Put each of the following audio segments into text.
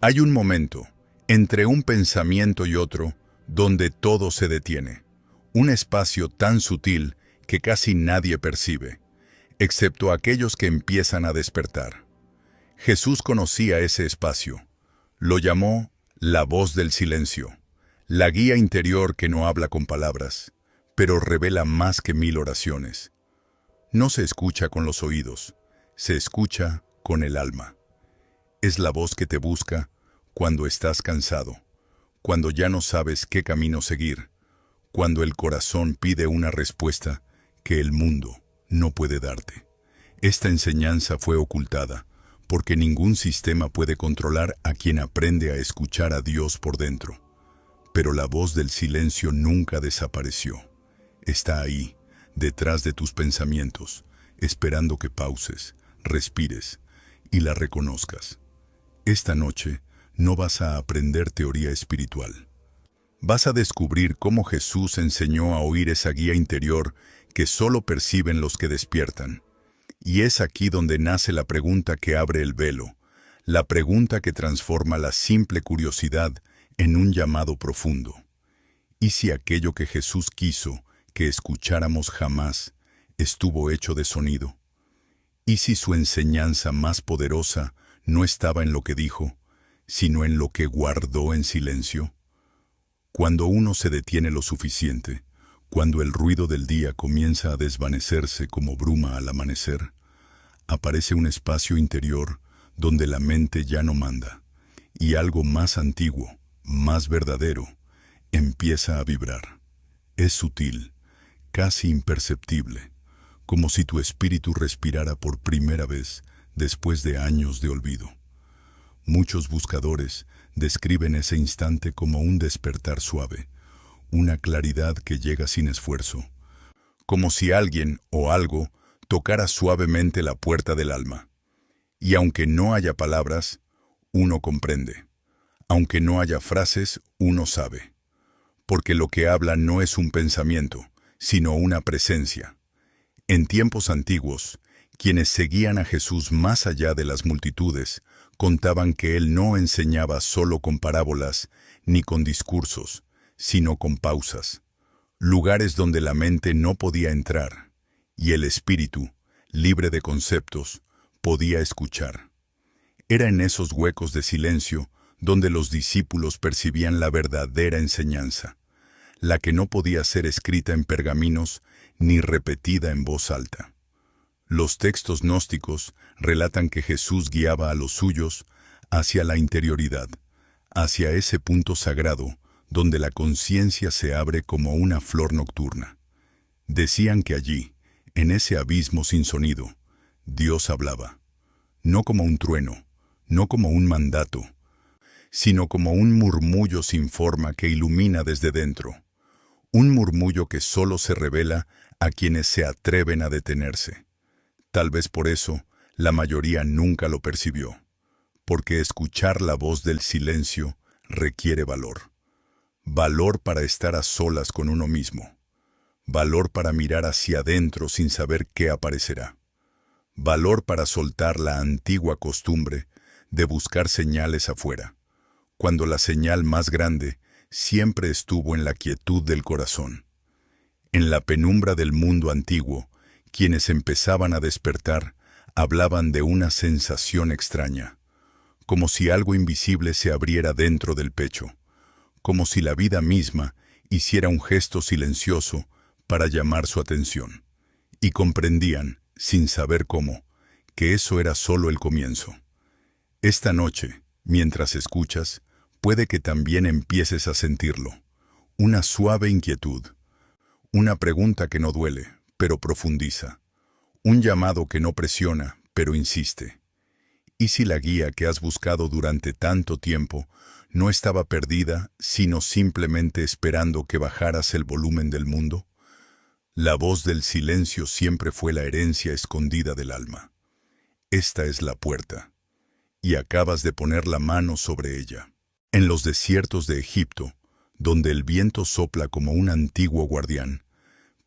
Hay un momento, entre un pensamiento y otro, donde todo se detiene. Un espacio tan sutil que casi nadie percibe, excepto aquellos que empiezan a despertar. Jesús conocía ese espacio. Lo llamó la voz del silencio, la guía interior que no habla con palabras, pero revela más que 1000 oraciones. No se escucha con los oídos, se escucha con el alma. Es la voz que te busca cuando estás cansado, cuando ya no sabes qué camino seguir, cuando el corazón pide una respuesta que el mundo no puede darte. Esta enseñanza fue ocultada, porque ningún sistema puede controlar a quien aprende a escuchar a Dios por dentro. Pero la voz del silencio nunca desapareció. Está ahí, detrás de tus pensamientos, esperando que pauses, respires y la reconozcas. Esta noche no vas a aprender teoría espiritual. Vas a descubrir cómo Jesús enseñó a oír esa guía interior que solo perciben los que despiertan. Y es aquí donde nace la pregunta que abre el velo, la pregunta que transforma la simple curiosidad en un llamado profundo. ¿Y si aquello que Jesús quiso que escucháramos jamás estuvo hecho de sonido? ¿Y si su enseñanza más poderosa no estaba en lo que dijo, sino en lo que guardó en silencio? Cuando uno se detiene lo suficiente, cuando el ruido del día comienza a desvanecerse como bruma al amanecer, aparece un espacio interior donde la mente ya no manda, y algo más antiguo, más verdadero, empieza a vibrar. Es sutil, casi imperceptible, como si tu espíritu respirara por primera vez después de años de olvido. Muchos buscadores describen ese instante como un despertar suave, una claridad que llega sin esfuerzo, como si alguien o algo tocara suavemente la puerta del alma. Y aunque no haya palabras, uno comprende. Aunque no haya frases, uno sabe. Porque lo que habla no es un pensamiento, sino una presencia. En tiempos antiguos, quienes seguían a Jesús más allá de las multitudes, contaban que Él no enseñaba solo con parábolas ni con discursos, sino con pausas, lugares donde la mente no podía entrar, y el espíritu, libre de conceptos, podía escuchar. Era en esos huecos de silencio donde los discípulos percibían la verdadera enseñanza, la que no podía ser escrita en pergaminos ni repetida en voz alta. Los textos gnósticos relatan que Jesús guiaba a los suyos hacia la interioridad, hacia ese punto sagrado donde la conciencia se abre como una flor nocturna. Decían que allí, en ese abismo sin sonido, Dios hablaba, no como un trueno, no como un mandato, sino como un murmullo sin forma que ilumina desde dentro, un murmullo que solo se revela a quienes se atreven a detenerse. Tal vez por eso, la mayoría nunca lo percibió, porque escuchar la voz del silencio requiere valor. Valor para estar a solas con uno mismo. Valor para mirar hacia adentro sin saber qué aparecerá. Valor para soltar la antigua costumbre de buscar señales afuera, cuando la señal más grande siempre estuvo en la quietud del corazón. En la penumbra del mundo antiguo, quienes empezaban a despertar hablaban de una sensación extraña, como si algo invisible se abriera dentro del pecho, como si la vida misma hiciera un gesto silencioso para llamar su atención. Y comprendían, sin saber cómo, que eso era solo el comienzo. Esta noche, mientras escuchas, puede que también empieces a sentirlo. Una suave inquietud. Una pregunta que no duele, pero profundiza. Un llamado que no presiona, pero insiste. ¿Y si la guía que has buscado durante tanto tiempo no estaba perdida, sino simplemente esperando que bajaras el volumen del mundo? La voz del silencio siempre fue la herencia escondida del alma. Esta es la puerta, y acabas de poner la mano sobre ella. En los desiertos de Egipto, donde el viento sopla como un antiguo guardián,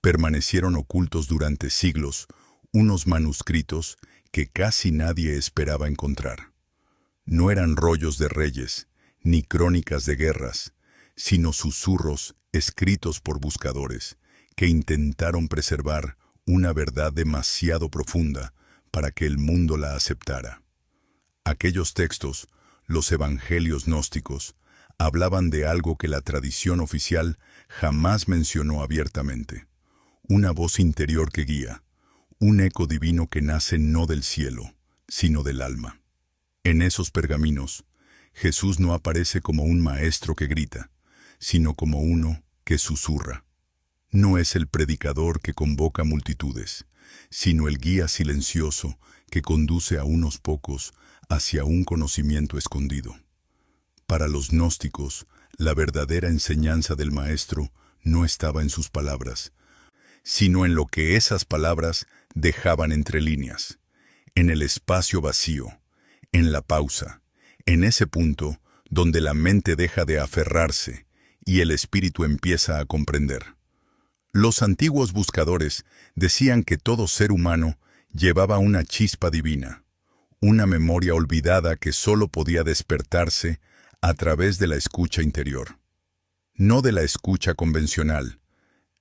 permanecieron ocultos durante siglos unos manuscritos que casi nadie esperaba encontrar. No eran rollos de reyes, ni crónicas de guerras, sino susurros escritos por buscadores que intentaron preservar una verdad demasiado profunda para que el mundo la aceptara. Aquellos textos, los evangelios gnósticos, hablaban de algo que la tradición oficial jamás mencionó abiertamente. Una voz interior que guía, un eco divino que nace no del cielo, sino del alma. En esos pergaminos, Jesús no aparece como un maestro que grita, sino como uno que susurra. No es el predicador que convoca multitudes, sino el guía silencioso que conduce a unos pocos hacia un conocimiento escondido. Para los gnósticos, la verdadera enseñanza del Maestro no estaba en sus palabras, sino en lo que esas palabras dejaban entre líneas, en el espacio vacío, en la pausa, en ese punto donde la mente deja de aferrarse y el espíritu empieza a comprender. Los antiguos buscadores decían que todo ser humano llevaba una chispa divina, una memoria olvidada que solo podía despertarse a través de la escucha interior. No de la escucha convencional,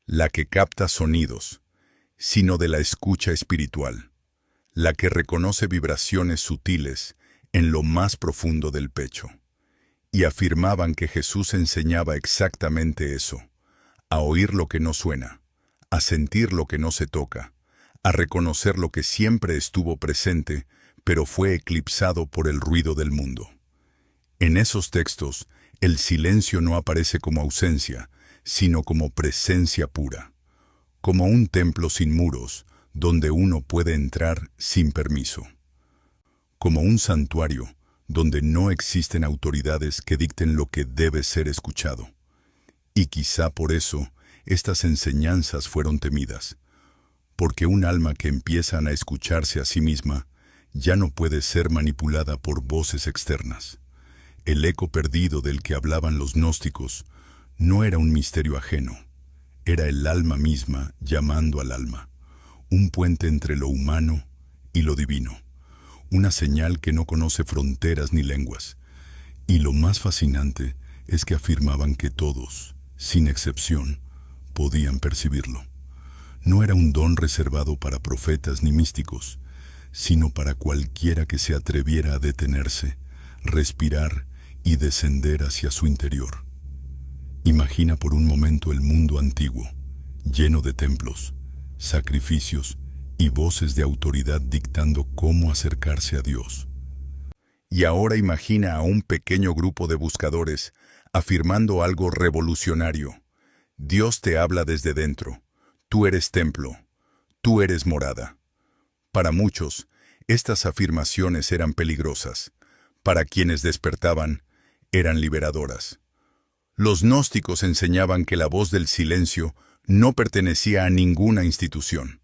la que capta sonidos, sino de la escucha espiritual, la que reconoce vibraciones sutiles en lo más profundo del pecho. Y afirmaban que Jesús enseñaba exactamente eso, a oír lo que no suena, a sentir lo que no se toca, a reconocer lo que siempre estuvo presente, pero fue eclipsado por el ruido del mundo. En esos textos, el silencio no aparece como ausencia, sino como presencia pura, como un templo sin muros, donde uno puede entrar sin permiso, como un santuario donde no existen autoridades que dicten lo que debe ser escuchado. Y quizá por eso estas enseñanzas fueron temidas, porque un alma que empieza a escucharse a sí misma ya no puede ser manipulada por voces externas. El eco perdido del que hablaban los gnósticos no era un misterio ajeno, era el alma misma llamando al alma, un puente entre lo humano y lo divino, una señal que no conoce fronteras ni lenguas. Y lo más fascinante es que afirmaban que todos, sin excepción, podían percibirlo. No era un don reservado para profetas ni místicos, sino para cualquiera que se atreviera a detenerse, respirar y descender hacia su interior. Imagina por un momento el mundo antiguo, lleno de templos, sacrificios y voces de autoridad dictando cómo acercarse a Dios. Y ahora imagina a un pequeño grupo de buscadores afirmando algo revolucionario. Dios te habla desde dentro. Tú eres templo. Tú eres morada. Para muchos, estas afirmaciones eran peligrosas. Para quienes despertaban, eran liberadoras. Los gnósticos enseñaban que la voz del silencio no pertenecía a ninguna institución.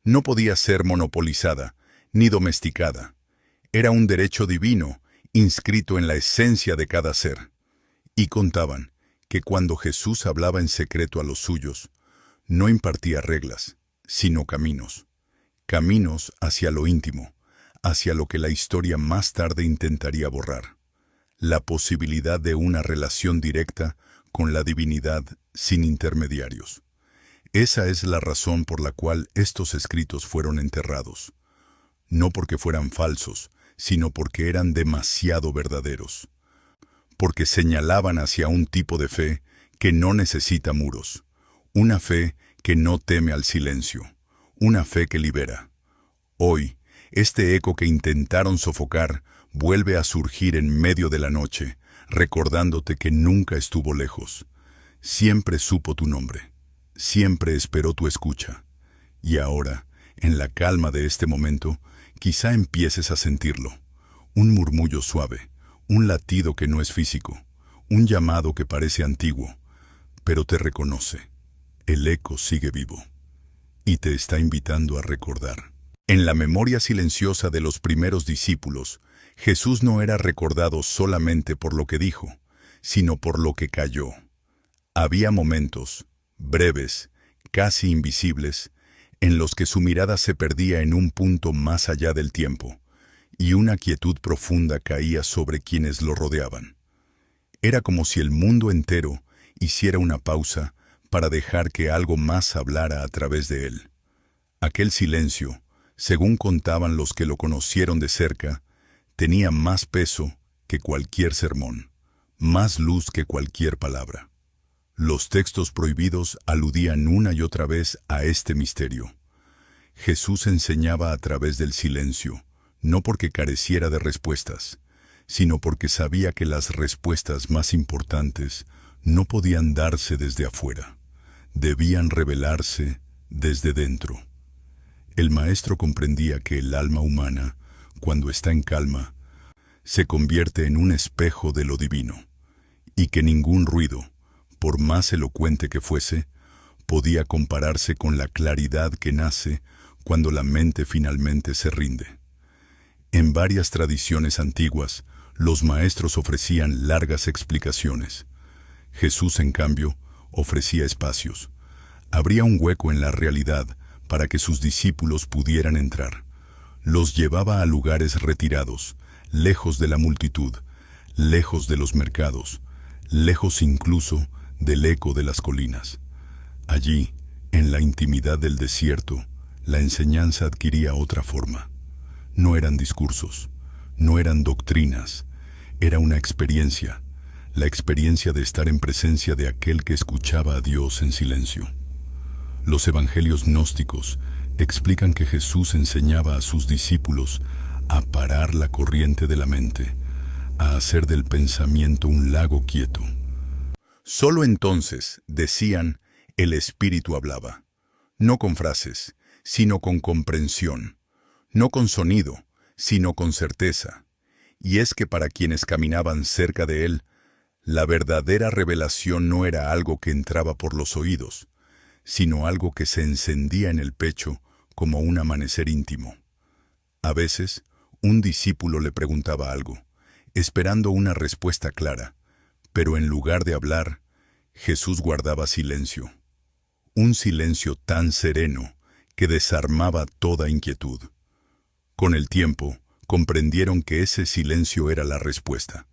No podía ser monopolizada, ni domesticada. Era un derecho divino, inscrito en la esencia de cada ser. Y contaban que cuando Jesús hablaba en secreto a los suyos, no impartía reglas, sino caminos. Caminos hacia lo íntimo, hacia lo que la historia más tarde intentaría borrar. La posibilidad de una relación directa con la divinidad sin intermediarios. Esa es la razón por la cual estos escritos fueron enterrados. No porque fueran falsos, sino porque eran demasiado verdaderos. Porque señalaban hacia un tipo de fe que no necesita muros. Una fe que no teme al silencio. Una fe que libera. Hoy, este eco que intentaron sofocar vuelve a surgir en medio de la noche, recordándote que nunca estuvo lejos. Siempre supo tu nombre. Siempre esperó tu escucha. Y ahora, en la calma de este momento, quizá empieces a sentirlo. Un murmullo suave, un latido que no es físico, un llamado que parece antiguo, pero te reconoce. El eco sigue vivo y te está invitando a recordar. En la memoria silenciosa de los primeros discípulos, Jesús no era recordado solamente por lo que dijo, sino por lo que calló. Había momentos, breves, casi invisibles, en los que su mirada se perdía en un punto más allá del tiempo, y una quietud profunda caía sobre quienes lo rodeaban. Era como si el mundo entero hiciera una pausa para dejar que algo más hablara a través de él. Aquel silencio, según contaban los que lo conocieron de cerca, tenía más peso que cualquier sermón, más luz que cualquier palabra. Los textos prohibidos aludían una y otra vez a este misterio. Jesús enseñaba a través del silencio, no porque careciera de respuestas, sino porque sabía que las respuestas más importantes no podían darse desde afuera, debían revelarse desde dentro. El maestro comprendía que el alma humana, cuando está en calma, se convierte en un espejo de lo divino, y que ningún ruido, por más elocuente que fuese, podía compararse con la claridad que nace cuando la mente finalmente se rinde. En varias tradiciones antiguas, los maestros ofrecían largas explicaciones. Jesús, en cambio, ofrecía espacios. Abría un hueco en la realidad para que sus discípulos pudieran entrar. Los llevaba a lugares retirados, lejos de la multitud, lejos de los mercados, lejos incluso del eco de las colinas. Allí, en la intimidad del desierto, la enseñanza adquiría otra forma. No eran discursos, no eran doctrinas, era una experiencia, la experiencia de estar en presencia de aquel que escuchaba a Dios en silencio. Los evangelios gnósticos explican que Jesús enseñaba a sus discípulos a parar la corriente de la mente, a hacer del pensamiento un lago quieto. Solo entonces, decían, el Espíritu hablaba, no con frases, sino con comprensión, no con sonido, sino con certeza. Y es que para quienes caminaban cerca de él, la verdadera revelación no era algo que entraba por los oídos, sino algo que se encendía en el pecho como un amanecer íntimo. A veces, un discípulo le preguntaba algo, esperando una respuesta clara, pero en lugar de hablar, Jesús guardaba silencio. Un silencio tan sereno que desarmaba toda inquietud. Con el tiempo, comprendieron que ese silencio era la respuesta,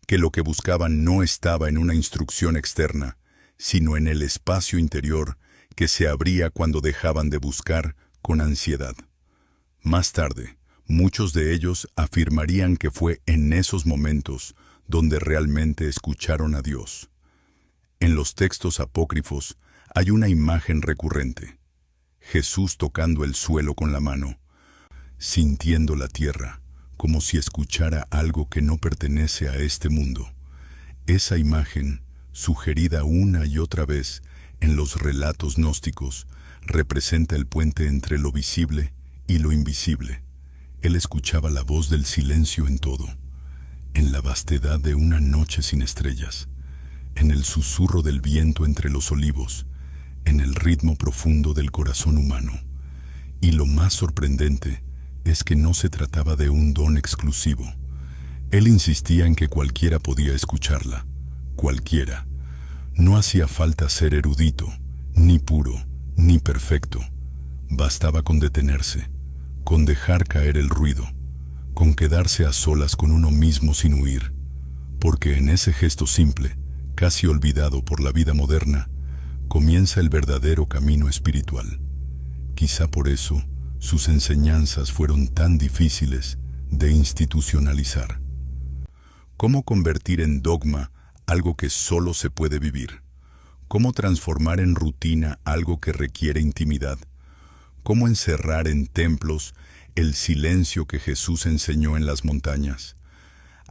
que lo que buscaban no estaba en una instrucción externa, sino en el espacio interior que se abría cuando dejaban de buscar con ansiedad. Más tarde, muchos de ellos afirmarían que fue en esos momentos donde realmente escucharon a Dios. En los textos apócrifos hay una imagen recurrente: Jesús tocando el suelo con la mano, sintiendo la tierra, como si escuchara algo que no pertenece a este mundo. Esa imagen, sugerida una y otra vez en los relatos gnósticos, representa el puente entre lo visible y lo invisible. Él escuchaba la voz del silencio en todo, en la vastedad de una noche sin estrellas, en el susurro del viento entre los olivos, en el ritmo profundo del corazón humano. Y lo más sorprendente es que no se trataba de un don exclusivo. Él insistía en que cualquiera podía escucharla, cualquiera. No hacía falta ser erudito, ni puro, ni perfecto. Bastaba con detenerse, con dejar caer el ruido, con quedarse a solas con uno mismo sin huir, porque en ese gesto simple, casi olvidado por la vida moderna, comienza el verdadero camino espiritual. Quizá por eso sus enseñanzas fueron tan difíciles de institucionalizar. ¿Cómo convertir en dogma algo que solo se puede vivir? ¿Cómo transformar en rutina algo que requiere intimidad? ¿Cómo encerrar en templos el silencio que Jesús enseñó en las montañas?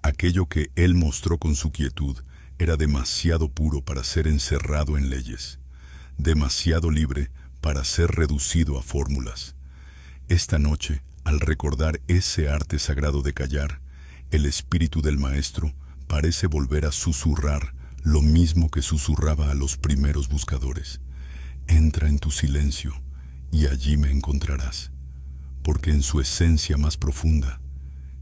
Aquello que Él mostró con su quietud era demasiado puro para ser encerrado en leyes, demasiado libre para ser reducido a fórmulas. Esta noche, al recordar ese arte sagrado de callar, el espíritu del Maestro parece volver a susurrar lo mismo que susurraba a los primeros buscadores. Entra en tu silencio y allí me encontrarás. Porque en su esencia más profunda,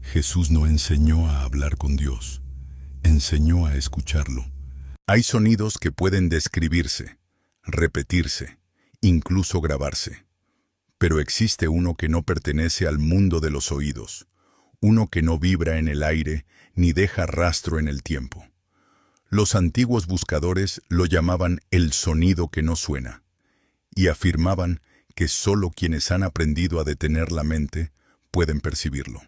Jesús no enseñó a hablar con Dios, enseñó a escucharlo. Hay sonidos que pueden describirse, repetirse, incluso grabarse. Pero existe uno que no pertenece al mundo de los oídos, uno que no vibra en el aire ni deja rastro en el tiempo. Los antiguos buscadores lo llamaban el sonido que no suena, y afirmaban que solo quienes han aprendido a detener la mente pueden percibirlo.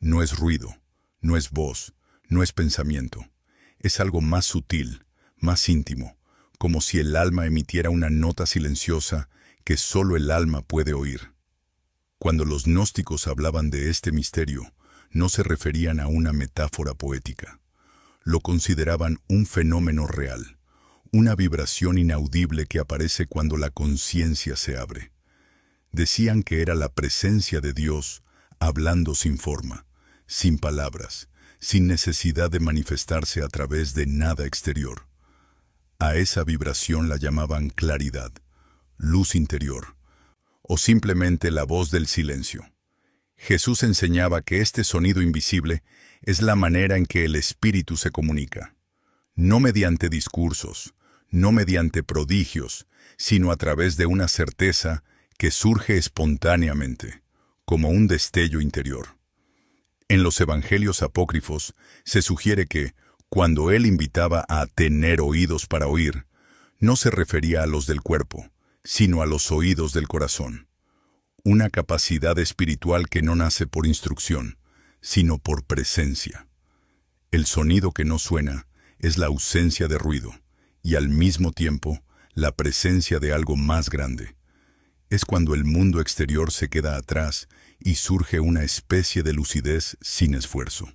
No es ruido, no es voz, no es pensamiento. Es algo más sutil, más íntimo, como si el alma emitiera una nota silenciosa que solo el alma puede oír. Cuando los gnósticos hablaban de este misterio, no se referían a una metáfora poética. Lo consideraban un fenómeno real, una vibración inaudible que aparece cuando la conciencia se abre. Decían que era la presencia de Dios hablando sin forma, sin palabras, sin necesidad de manifestarse a través de nada exterior. A esa vibración la llamaban claridad, luz interior, o simplemente la voz del silencio. Jesús enseñaba que este sonido invisible es la manera en que el espíritu se comunica, no mediante discursos, no mediante prodigios, sino a través de una certeza que surge espontáneamente, como un destello interior. En los evangelios apócrifos se sugiere que, cuando él invitaba a tener oídos para oír, no se refería a los del cuerpo, sino a los oídos del corazón. Una capacidad espiritual que no nace por instrucción, sino por presencia. El sonido que no suena es la ausencia de ruido, y al mismo tiempo la presencia de algo más grande. Es cuando el mundo exterior se queda atrás y surge una especie de lucidez sin esfuerzo.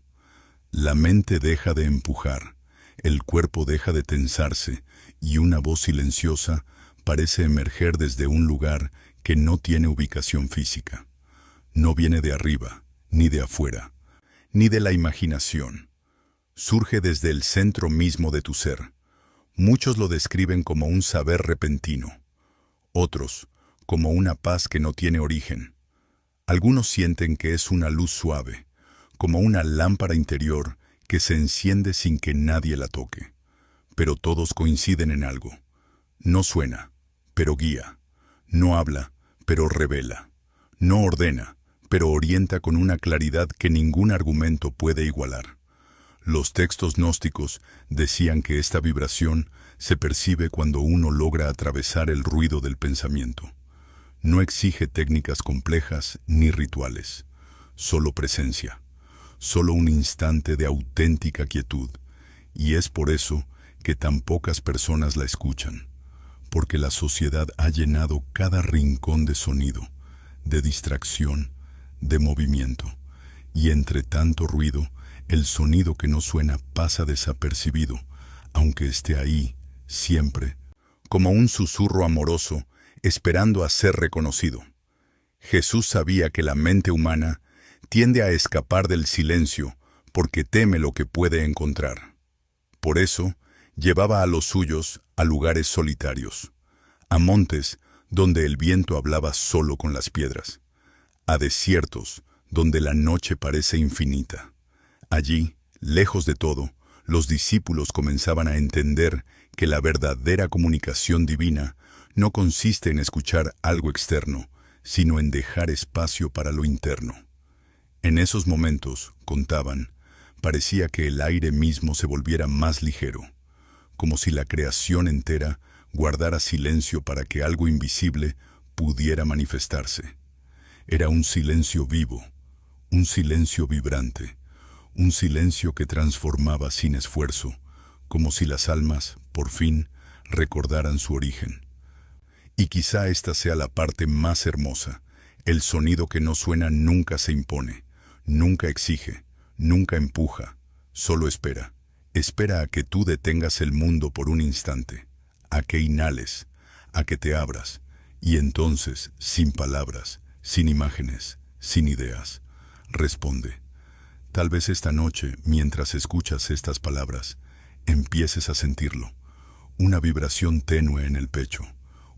La mente deja de empujar, el cuerpo deja de tensarse y una voz silenciosa parece emerger desde un lugar que no tiene ubicación física. No viene de arriba, ni de afuera, ni de la imaginación. Surge desde el centro mismo de tu ser. Muchos lo describen como un saber repentino, otros como una paz que no tiene origen. Algunos sienten que es una luz suave, como una lámpara interior que se enciende sin que nadie la toque. Pero todos coinciden en algo. No suena, pero guía. No habla, pero revela. No ordena, pero orienta con una claridad que ningún argumento puede igualar. Los textos gnósticos decían que esta vibración se percibe cuando uno logra atravesar el ruido del pensamiento. No exige técnicas complejas ni rituales, solo presencia, solo un instante de auténtica quietud, y es por eso que tan pocas personas la escuchan, porque la sociedad ha llenado cada rincón de sonido, de distracción, de movimiento, y entre tanto ruido, el sonido que no suena pasa desapercibido, aunque esté ahí, siempre, como un susurro amoroso, esperando a ser reconocido. Jesús sabía que la mente humana tiende a escapar del silencio porque teme lo que puede encontrar. Por eso, llevaba a los suyos a lugares solitarios, a montes donde el viento hablaba solo con las piedras, a desiertos donde la noche parece infinita. Allí, lejos de todo, los discípulos comenzaban a entender que la verdadera comunicación divina no consiste en escuchar algo externo, sino en dejar espacio para lo interno. En esos momentos, contaban, parecía que el aire mismo se volviera más ligero, como si la creación entera guardara silencio para que algo invisible pudiera manifestarse. Era un silencio vivo, un silencio vibrante, un silencio que transformaba sin esfuerzo, como si las almas, por fin, recordaran su origen. Y quizá esta sea la parte más hermosa. El sonido que no suena nunca se impone, nunca exige, nunca empuja, solo espera. Espera a que tú detengas el mundo por un instante, a que inhales, a que te abras, y entonces, sin palabras, sin imágenes, sin ideas, responde. Tal vez esta noche, mientras escuchas estas palabras, empieces a sentirlo, una vibración tenue en el pecho,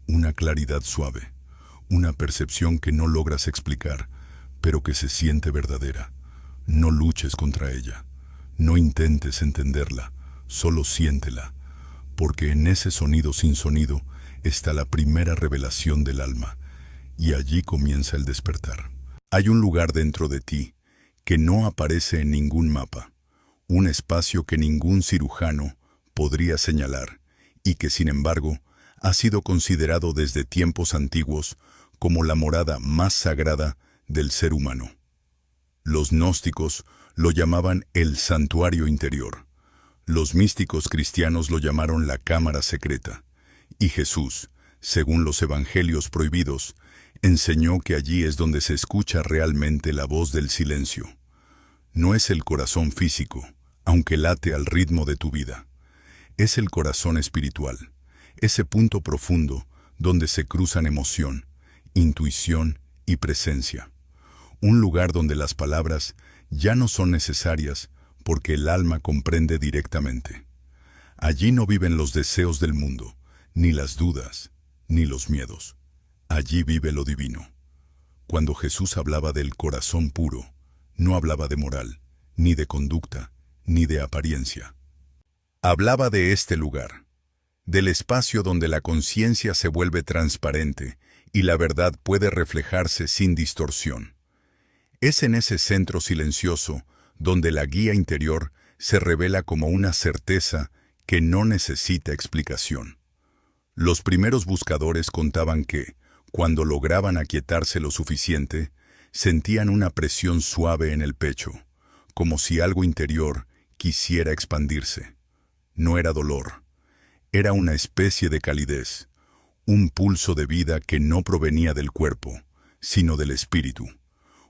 una claridad suave, una percepción que no logras explicar, pero que se siente verdadera. No luches contra ella, no intentes entenderla, solo siéntela, porque en ese sonido sin sonido está la primera revelación del alma, y allí comienza el despertar. Hay un lugar dentro de ti que no aparece en ningún mapa, un espacio que ningún cirujano podría señalar y que, sin embargo, ha sido considerado desde tiempos antiguos como la morada más sagrada del ser humano. Los gnósticos lo llamaban el santuario interior. Los místicos cristianos lo llamaron la cámara secreta. Y Jesús, según los evangelios prohibidos, enseñó que allí es donde se escucha realmente la voz del silencio. No es el corazón físico, aunque late al ritmo de tu vida. Es el corazón espiritual, ese punto profundo donde se cruzan emoción, intuición y presencia. Un lugar donde las palabras ya no son necesarias porque el alma comprende directamente. Allí no viven los deseos del mundo, ni las dudas, ni los miedos. Allí vive lo divino. Cuando Jesús hablaba del corazón puro, no hablaba de moral, ni de conducta, ni de apariencia. Hablaba de este lugar, del espacio donde la conciencia se vuelve transparente y la verdad puede reflejarse sin distorsión. Es en ese centro silencioso donde la guía interior se revela como una certeza que no necesita explicación. Los primeros buscadores contaban que, cuando lograban aquietarse lo suficiente, sentían una presión suave en el pecho, como si algo interior quisiera expandirse. No era dolor, era una especie de calidez, un pulso de vida que no provenía del cuerpo, sino del espíritu.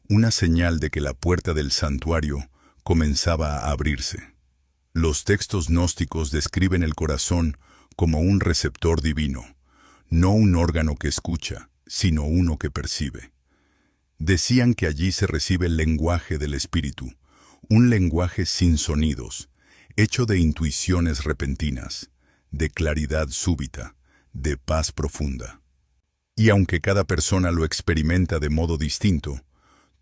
Una señal de que la puerta del santuario comenzaba a abrirse. Los textos gnósticos describen el corazón como un receptor divino, no un órgano que escucha, sino uno que percibe. Decían que allí se recibe el lenguaje del espíritu, un lenguaje sin sonidos, hecho de intuiciones repentinas, de claridad súbita, de paz profunda. Y aunque cada persona lo experimenta de modo distinto,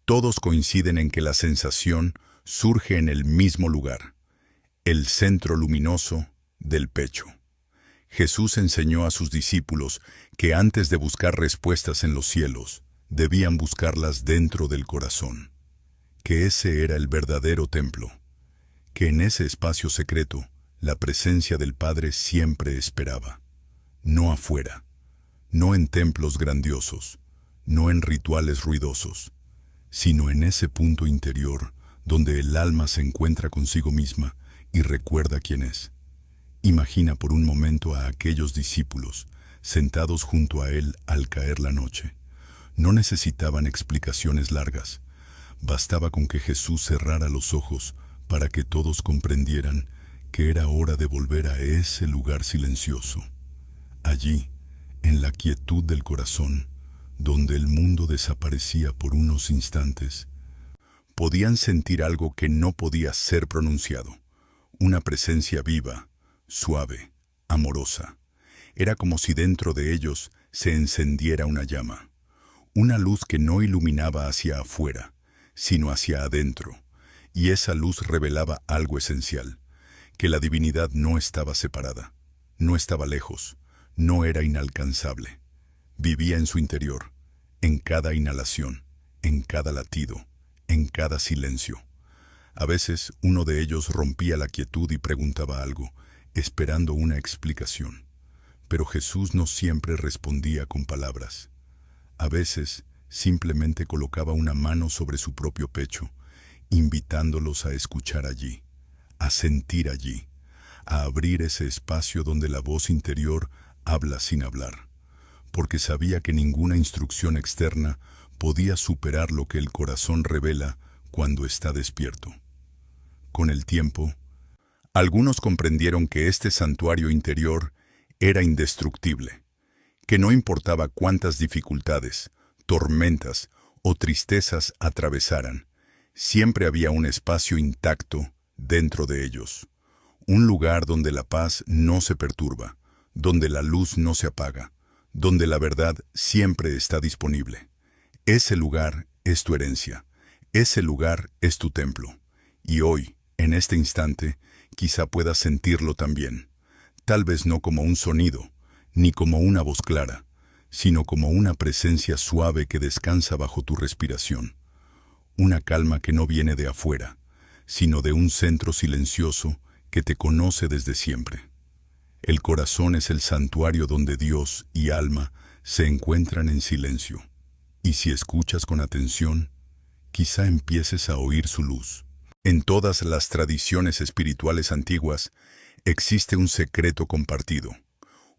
todos coinciden en que la sensación surge en el mismo lugar, el centro luminoso del pecho. Jesús enseñó a sus discípulos que antes de buscar respuestas en los cielos, debían buscarlas dentro del corazón, que ese era el verdadero templo, que en ese espacio secreto la presencia del Padre siempre esperaba, no afuera, no en templos grandiosos, no en rituales ruidosos, sino en ese punto interior donde el alma se encuentra consigo misma y recuerda quién es. Imagina por un momento a aquellos discípulos sentados junto a él al caer la noche. No necesitaban explicaciones largas. Bastaba con que Jesús cerrara los ojos para que todos comprendieran que era hora de volver a ese lugar silencioso. Allí, en la quietud del corazón, donde el mundo desaparecía por unos instantes, podían sentir algo que no podía ser pronunciado, una presencia viva, suave, amorosa. Era como si dentro de ellos se encendiera una llama, una luz que no iluminaba hacia afuera, sino hacia adentro, y esa luz revelaba algo esencial, que la divinidad no estaba separada, no estaba lejos, no era inalcanzable. Vivía en su interior, en cada inhalación, en cada latido, en cada silencio. A veces uno de ellos rompía la quietud y preguntaba algo, esperando una explicación. Pero Jesús no siempre respondía con palabras. A veces simplemente colocaba una mano sobre su propio pecho, invitándolos a escuchar allí, a sentir allí, a abrir ese espacio donde la voz interior habla sin hablar, porque sabía que ninguna instrucción externa podía superar lo que el corazón revela cuando está despierto. Con el tiempo, algunos comprendieron que este santuario interior era indestructible, que no importaba cuántas dificultades, tormentas o tristezas atravesaran, siempre había un espacio intacto dentro de ellos, un lugar donde la paz no se perturba, donde la luz no se apaga, donde la verdad siempre está disponible. Ese lugar es tu herencia, ese lugar es tu templo, y hoy, en este instante, quizá puedas sentirlo también, tal vez no como un sonido, ni como una voz clara, sino como una presencia suave que descansa bajo tu respiración, una calma que no viene de afuera, sino de un centro silencioso que te conoce desde siempre. El corazón es el santuario donde Dios y alma se encuentran en silencio. Y si escuchas con atención, quizá empieces a oír su luz. En todas las tradiciones espirituales antiguas existe un secreto compartido,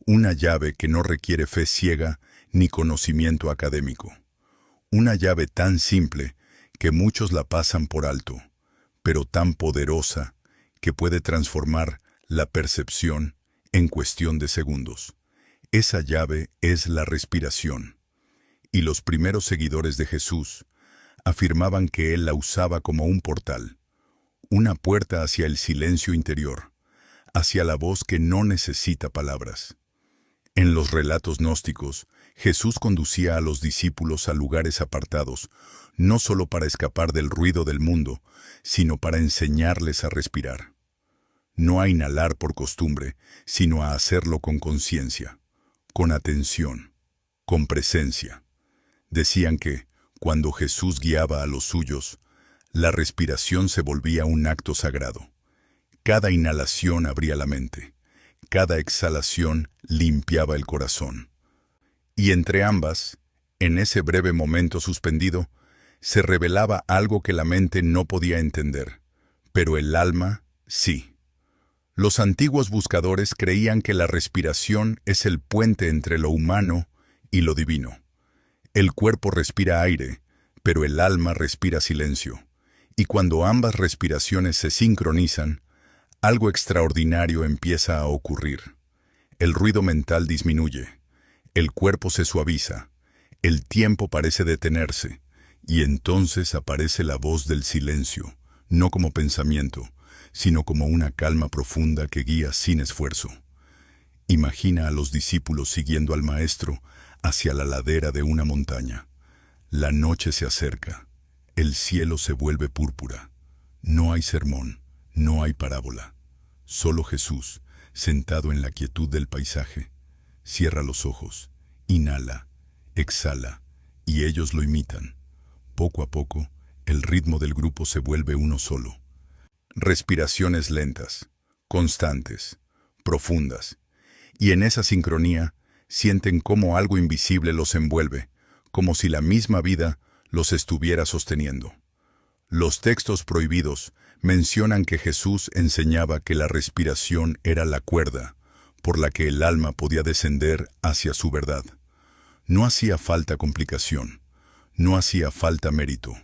una llave que no requiere fe ciega ni conocimiento académico. Una llave tan simple que muchos la pasan por alto, pero tan poderosa que puede transformar la percepción en cuestión de segundos. Esa llave es la respiración. Y los primeros seguidores de Jesús afirmaban que Él la usaba como un portal, una puerta hacia el silencio interior, hacia la voz que no necesita palabras. En los relatos gnósticos, Jesús conducía a los discípulos a lugares apartados, no solo para escapar del ruido del mundo, sino para enseñarles a respirar. No a inhalar por costumbre, sino a hacerlo con conciencia, con atención, con presencia. Decían que, cuando Jesús guiaba a los suyos, la respiración se volvía un acto sagrado. Cada inhalación abría la mente, cada exhalación limpiaba el corazón. Y entre ambas, en ese breve momento suspendido, se revelaba algo que la mente no podía entender, pero el alma sí. Los antiguos buscadores creían que la respiración es el puente entre lo humano y lo divino. El cuerpo respira aire, pero el alma respira silencio. Y cuando ambas respiraciones se sincronizan, algo extraordinario empieza a ocurrir. El ruido mental disminuye, el cuerpo se suaviza, el tiempo parece detenerse, y entonces aparece la voz del silencio, no como pensamiento, sino como una calma profunda que guía sin esfuerzo. Imagina a los discípulos siguiendo al Maestro hacia la ladera de una montaña. La noche se acerca, el cielo se vuelve púrpura. No hay sermón, no hay parábola. Solo Jesús, sentado en la quietud del paisaje, cierra los ojos, inhala, exhala, y ellos lo imitan. Poco a poco, el ritmo del grupo se vuelve uno solo. Respiraciones lentas, constantes, profundas, y en esa sincronía sienten cómo algo invisible los envuelve, como si la misma vida los estuviera sosteniendo. Los textos prohibidos mencionan que Jesús enseñaba que la respiración era la cuerda por la que el alma podía descender hacia su verdad. No hacía falta complicación, no hacía falta mérito,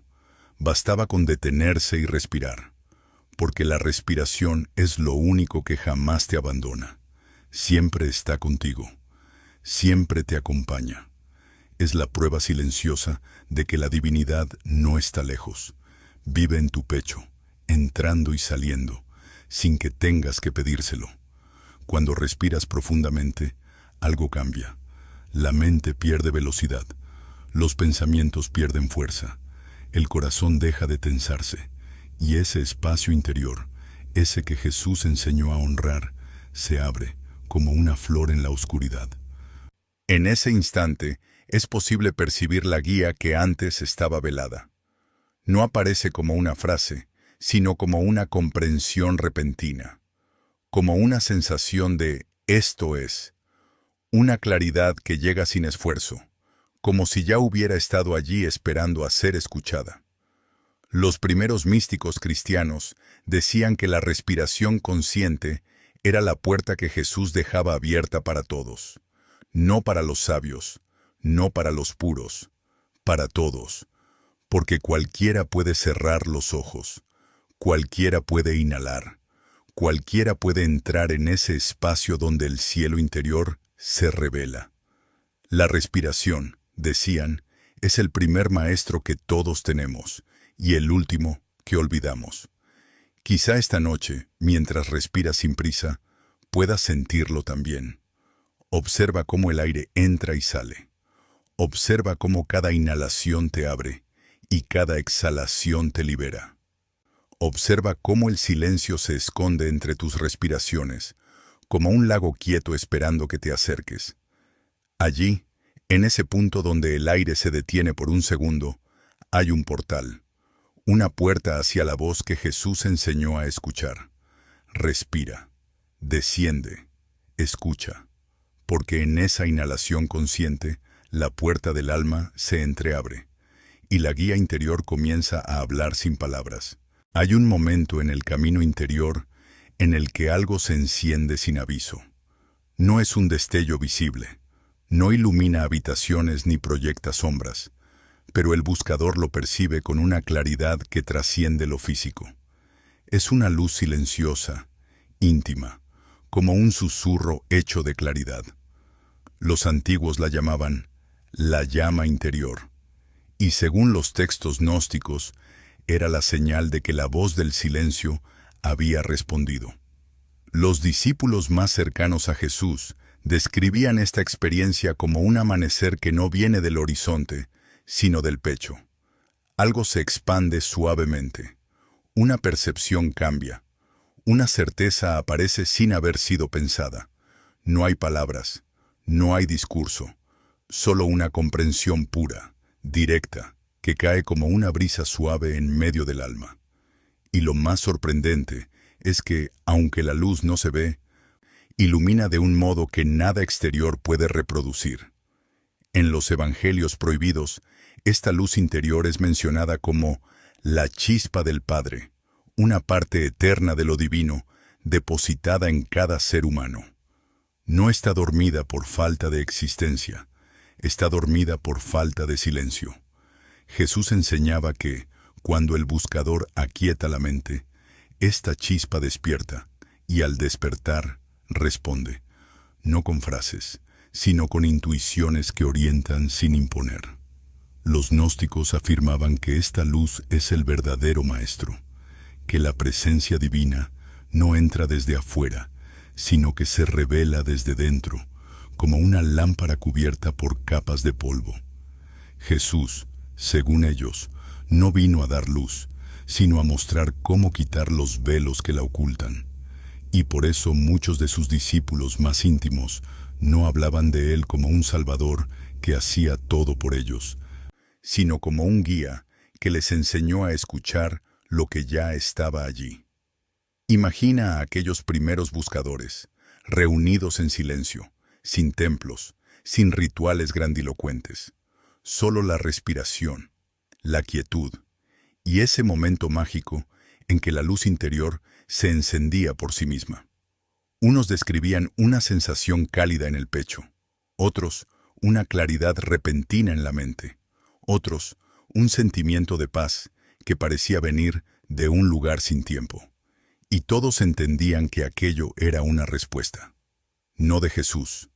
bastaba con detenerse y respirar. Porque la respiración es lo único que jamás te abandona. Siempre está contigo. Siempre te acompaña. Es la prueba silenciosa de que la divinidad no está lejos. Vive en tu pecho, entrando y saliendo, sin que tengas que pedírselo. Cuando respiras profundamente, algo cambia. La mente pierde velocidad. Los pensamientos pierden fuerza. El corazón deja de tensarse. Y ese espacio interior, ese que Jesús enseñó a honrar, se abre como una flor en la oscuridad. En ese instante es posible percibir la guía que antes estaba velada. No aparece como una frase, sino como una comprensión repentina, como una sensación de «esto es», una claridad que llega sin esfuerzo, como si ya hubiera estado allí esperando a ser escuchada. Los primeros místicos cristianos decían que la respiración consciente era la puerta que Jesús dejaba abierta para todos, no para los sabios, no para los puros, para todos, porque cualquiera puede cerrar los ojos, cualquiera puede inhalar, cualquiera puede entrar en ese espacio donde el cielo interior se revela. La respiración, decían, es el primer maestro que todos tenemos, y el último que olvidamos. Quizá esta noche, mientras respiras sin prisa, puedas sentirlo también. Observa cómo el aire entra y sale. Observa cómo cada inhalación te abre y cada exhalación te libera. Observa cómo el silencio se esconde entre tus respiraciones, como un lago quieto esperando que te acerques. Allí, en ese punto donde el aire se detiene por un segundo, hay un portal. una puerta hacia la voz que Jesús enseñó a escuchar. Respira, desciende, escucha, porque en esa inhalación consciente, la puerta del alma se entreabre, y la guía interior comienza a hablar sin palabras. Hay un momento en el camino interior en el que algo se enciende sin aviso. No es un destello visible, no ilumina habitaciones ni proyecta sombras, pero el buscador lo percibe con una claridad que trasciende lo físico. Es una luz silenciosa, íntima, como un susurro hecho de claridad. Los antiguos la llamaban la llama interior, y según los textos gnósticos, era la señal de que la voz del silencio había respondido. Los discípulos más cercanos a Jesús describían esta experiencia como un amanecer que no viene del horizonte, sino del pecho. Algo se expande suavemente, una percepción cambia, una certeza aparece sin haber sido pensada. No hay palabras, no hay discurso, solo una comprensión pura, directa, que cae como una brisa suave en medio del alma. Y lo más sorprendente es que, aunque la luz no se ve, ilumina de un modo que nada exterior puede reproducir. En los evangelios prohibidos, esta luz interior es mencionada como la chispa del Padre, una parte eterna de lo divino, depositada en cada ser humano. No está dormida por falta de existencia, está dormida por falta de silencio. Jesús enseñaba que, cuando el buscador aquieta la mente, esta chispa despierta, y al despertar, responde, no con frases, sino con intuiciones que orientan sin imponer. Los gnósticos afirmaban que esta luz es el verdadero maestro, que la presencia divina no entra desde afuera, sino que se revela desde dentro, como una lámpara cubierta por capas de polvo. Jesús, según ellos, no vino a dar luz, sino a mostrar cómo quitar los velos que la ocultan. Y por eso muchos de sus discípulos más íntimos no hablaban de él como un Salvador que hacía todo por ellos, sino como un guía que les enseñó a escuchar lo que ya estaba allí. Imagina a aquellos primeros buscadores, reunidos en silencio, sin templos, sin rituales grandilocuentes, solo la respiración, la quietud, y ese momento mágico en que la luz interior se encendía por sí misma. Unos describían una sensación cálida en el pecho, otros una claridad repentina en la mente, otros un sentimiento de paz que parecía venir de un lugar sin tiempo. Y todos entendían que aquello era una respuesta, no de Jesús,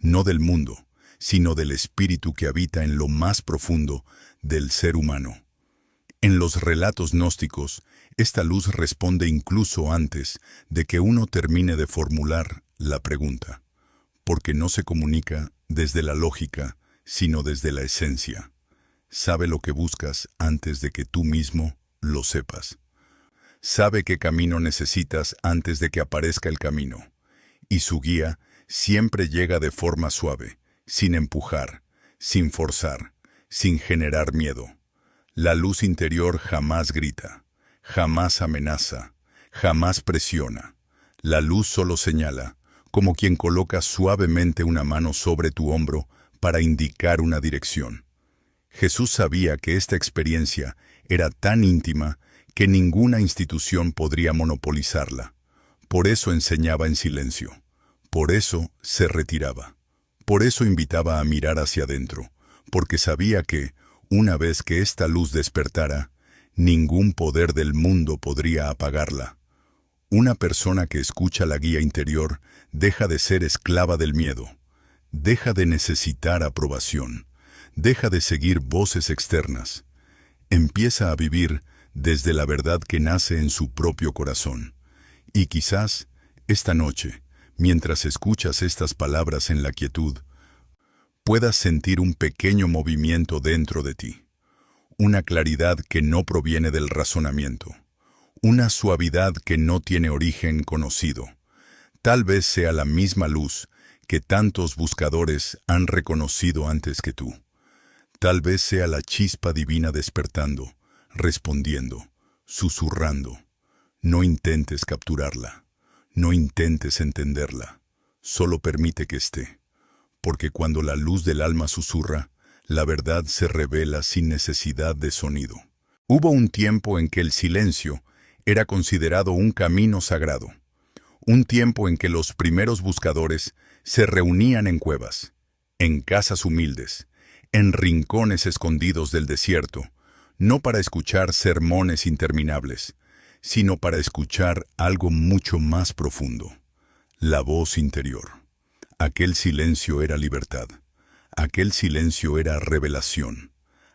no del mundo, sino del espíritu que habita en lo más profundo del ser humano. En los relatos gnósticos, esta luz responde incluso antes de que uno termine de formular la pregunta, porque no se comunica desde la lógica, sino desde la esencia. Sabe lo que buscas antes de que tú mismo lo sepas. Sabe qué camino necesitas antes de que aparezca el camino, y su guía siempre llega de forma suave, sin empujar, sin forzar, sin generar miedo. La luz interior jamás grita, jamás amenaza, jamás presiona. La luz solo señala, como quien coloca suavemente una mano sobre tu hombro para indicar una dirección. Jesús sabía que esta experiencia era tan íntima que ninguna institución podría monopolizarla. Por eso enseñaba en silencio, por eso se retiraba, por eso invitaba a mirar hacia adentro, porque sabía que, una vez que esta luz despertara, ningún poder del mundo podría apagarla. Una persona que escucha la guía interior deja de ser esclava del miedo, deja de necesitar aprobación, deja de seguir voces externas. Empieza a vivir desde la verdad que nace en su propio corazón. Y quizás, esta noche, mientras escuchas estas palabras en la quietud, puedas sentir un pequeño movimiento dentro de ti, una claridad que no proviene del razonamiento, una suavidad que no tiene origen conocido. Tal vez sea la misma luz que tantos buscadores han reconocido antes que tú. Tal vez sea la chispa divina despertando, respondiendo, susurrando. No intentes capturarla, no intentes entenderla, solo permite que esté, porque cuando la luz del alma susurra, la verdad se revela sin necesidad de sonido. Hubo un tiempo en que el silencio era considerado un camino sagrado, un tiempo en que los primeros buscadores se reunían en cuevas, en casas humildes, en rincones escondidos del desierto, no para escuchar sermones interminables, sino para escuchar algo mucho más profundo, la voz interior. Aquel silencio era libertad, aquel silencio era revelación,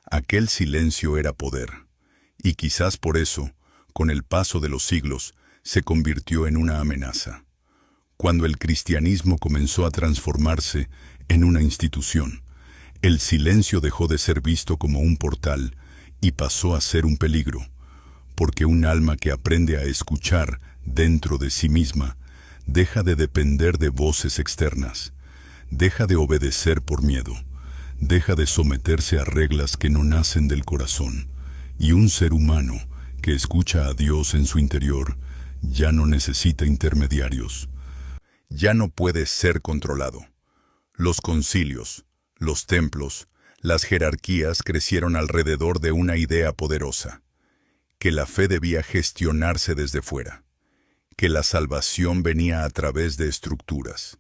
aquel silencio era poder, y quizás por eso, con el paso de los siglos, se convirtió en una amenaza. Cuando el cristianismo comenzó a transformarse en una institución, el silencio dejó de ser visto como un portal y pasó a ser un peligro, porque un alma que aprende a escuchar dentro de sí misma deja de depender de voces externas, deja de obedecer por miedo, deja de someterse a reglas que no nacen del corazón, y un ser humano que escucha a Dios en su interior ya no necesita intermediarios, ya no puede ser controlado. Los concilios, los templos, las jerarquías crecieron alrededor de una idea poderosa, que la fe debía gestionarse desde fuera, que la salvación venía a través de estructuras,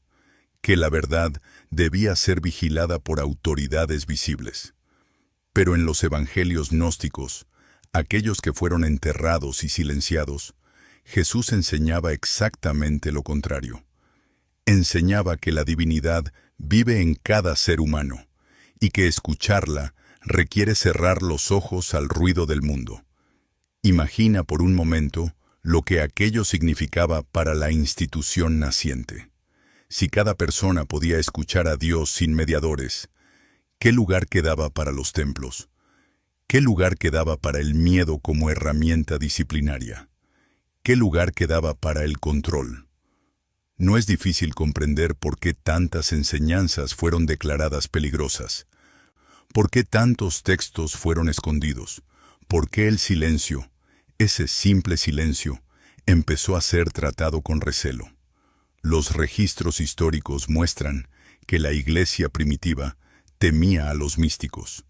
que la verdad debía ser vigilada por autoridades visibles. Pero en los evangelios gnósticos, aquellos que fueron enterrados y silenciados, Jesús enseñaba exactamente lo contrario. Enseñaba que la divinidad vive en cada ser humano y que escucharla requiere cerrar los ojos al ruido del mundo. Imagina por un momento lo que aquello significaba para la institución naciente. Si cada persona podía escuchar a Dios sin mediadores, ¿qué lugar quedaba para los templos? ¿Qué lugar quedaba para el miedo como herramienta disciplinaria? ¿Qué lugar quedaba para el control? No es difícil comprender por qué tantas enseñanzas fueron declaradas peligrosas, por qué tantos textos fueron escondidos, por qué el silencio, ese simple silencio, empezó a ser tratado con recelo. Los registros históricos muestran que la iglesia primitiva temía a los místicos,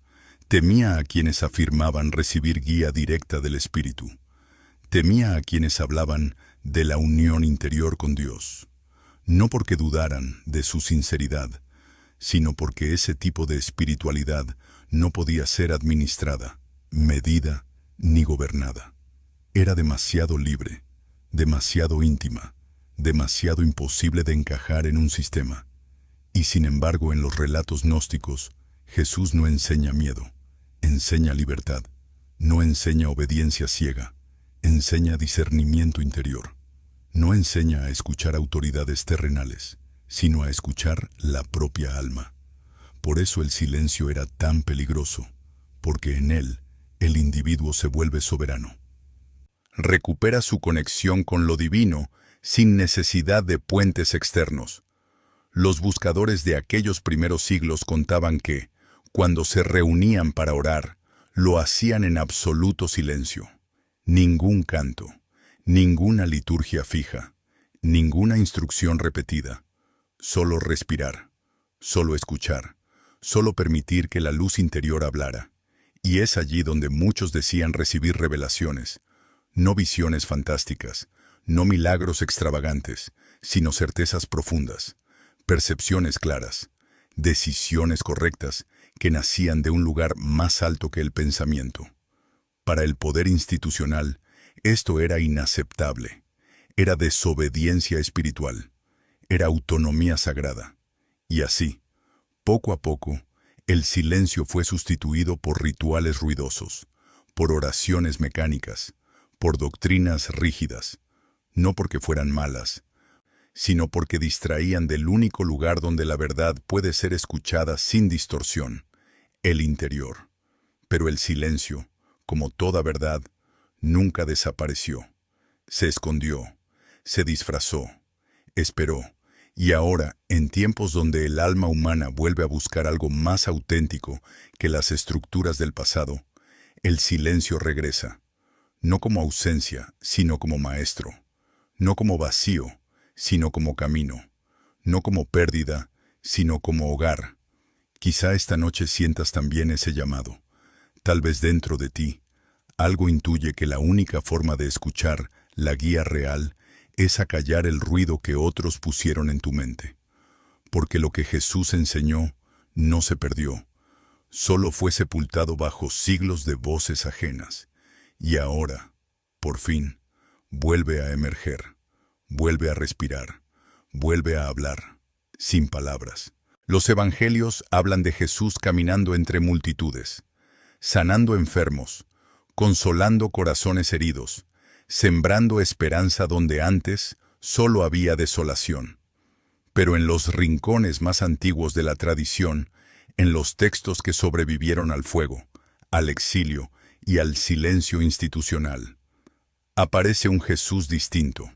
temía a quienes afirmaban recibir guía directa del Espíritu, temía a quienes hablaban de la unión interior con Dios, no porque dudaran de su sinceridad, sino porque ese tipo de espiritualidad no podía ser administrada, medida ni gobernada. Era demasiado libre, demasiado íntima, demasiado imposible de encajar en un sistema. Y sin embargo, en los relatos gnósticos, Jesús no enseña miedo, enseña libertad, no enseña obediencia ciega, enseña discernimiento interior. No enseña a escuchar autoridades terrenales, sino a escuchar la propia alma. Por eso el silencio era tan peligroso, porque en él el individuo se vuelve soberano. Recupera su conexión con lo divino sin necesidad de puentes externos. Los buscadores de aquellos primeros siglos contaban que, cuando se reunían para orar, lo hacían en absoluto silencio. Ningún canto, ninguna liturgia fija, ninguna instrucción repetida. Solo respirar, solo escuchar, solo permitir que la luz interior hablara. Y es allí donde muchos decían recibir revelaciones, no visiones fantásticas, no milagros extravagantes, sino certezas profundas, percepciones claras, decisiones correctas que nacían de un lugar más alto que el pensamiento. Para el poder institucional, esto era inaceptable, era desobediencia espiritual, era autonomía sagrada. Y así, poco a poco, el silencio fue sustituido por rituales ruidosos, por oraciones mecánicas, por doctrinas rígidas, no porque fueran malas, sino porque distraían del único lugar donde la verdad puede ser escuchada sin distorsión, el interior. Pero el silencio, como toda verdad, nunca desapareció. Se escondió, se disfrazó, esperó, y ahora, en tiempos donde el alma humana vuelve a buscar algo más auténtico que las estructuras del pasado, el silencio regresa, no como ausencia, sino como maestro, no como vacío, sino como camino, no como pérdida, sino como hogar. Quizá esta noche sientas también ese llamado. Tal vez dentro de ti, algo intuye que la única forma de escuchar la guía real es acallar el ruido que otros pusieron en tu mente. Porque lo que Jesús enseñó no se perdió, solo fue sepultado bajo siglos de voces ajenas. Y ahora, por fin, vuelve a emerger, vuelve a respirar, vuelve a hablar, sin palabras. Los evangelios hablan de Jesús caminando entre multitudes, sanando enfermos, consolando corazones heridos, sembrando esperanza donde antes solo había desolación. Pero en los rincones más antiguos de la tradición, en los textos que sobrevivieron al fuego, al exilio y al silencio institucional, aparece un Jesús distinto,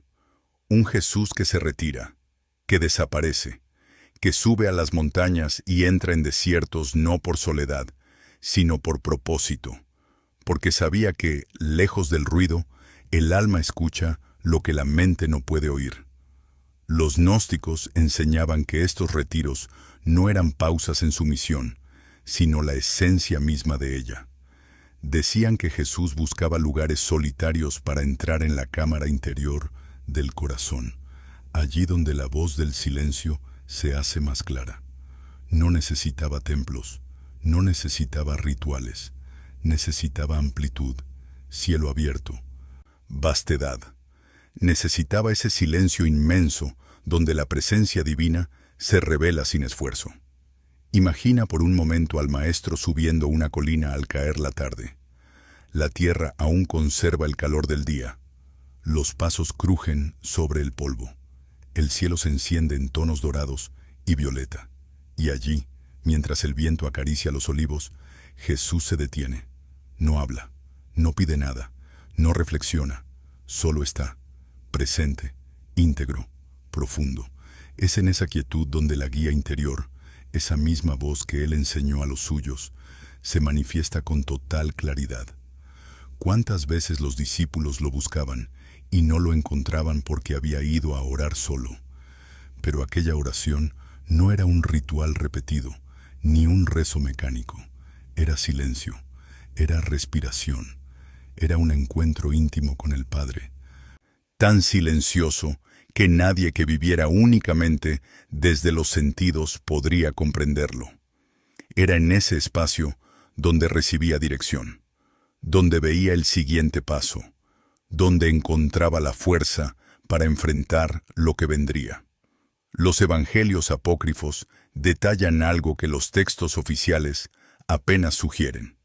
un Jesús que se retira, que desaparece, que sube a las montañas y entra en desiertos no por soledad, sino por propósito, porque sabía que, lejos del ruido, el alma escucha lo que la mente no puede oír. Los gnósticos enseñaban que estos retiros no eran pausas en su misión, sino la esencia misma de ella. Decían que Jesús buscaba lugares solitarios para entrar en la cámara interior del corazón, allí donde la voz del silencio se hace más clara. No necesitaba templos, no necesitaba rituales, necesitaba amplitud, cielo abierto, vastedad. Necesitaba ese silencio inmenso donde la presencia divina se revela sin esfuerzo. Imagina por un momento al maestro subiendo una colina al caer la tarde. La tierra aún conserva el calor del día. Los pasos crujen sobre el polvo. El cielo se enciende en tonos dorados y violeta. Y allí, mientras el viento acaricia los olivos, Jesús se detiene. No habla, no pide nada, no reflexiona, solo está, presente, íntegro, profundo. Es en esa quietud donde la guía interior, esa misma voz que Él enseñó a los suyos, se manifiesta con total claridad. ¿Cuántas veces los discípulos lo buscaban y no lo encontraban porque había ido a orar solo? Pero aquella oración no era un ritual repetido, ni un rezo mecánico. Era silencio, era respiración, era un encuentro íntimo con el Padre. Tan silencioso que nadie que viviera únicamente desde los sentidos podría comprenderlo. Era en ese espacio donde recibía dirección, donde veía el siguiente paso, donde encontraba la fuerza para enfrentar lo que vendría. Los evangelios apócrifos detallan algo que los textos oficiales apenas sugieren.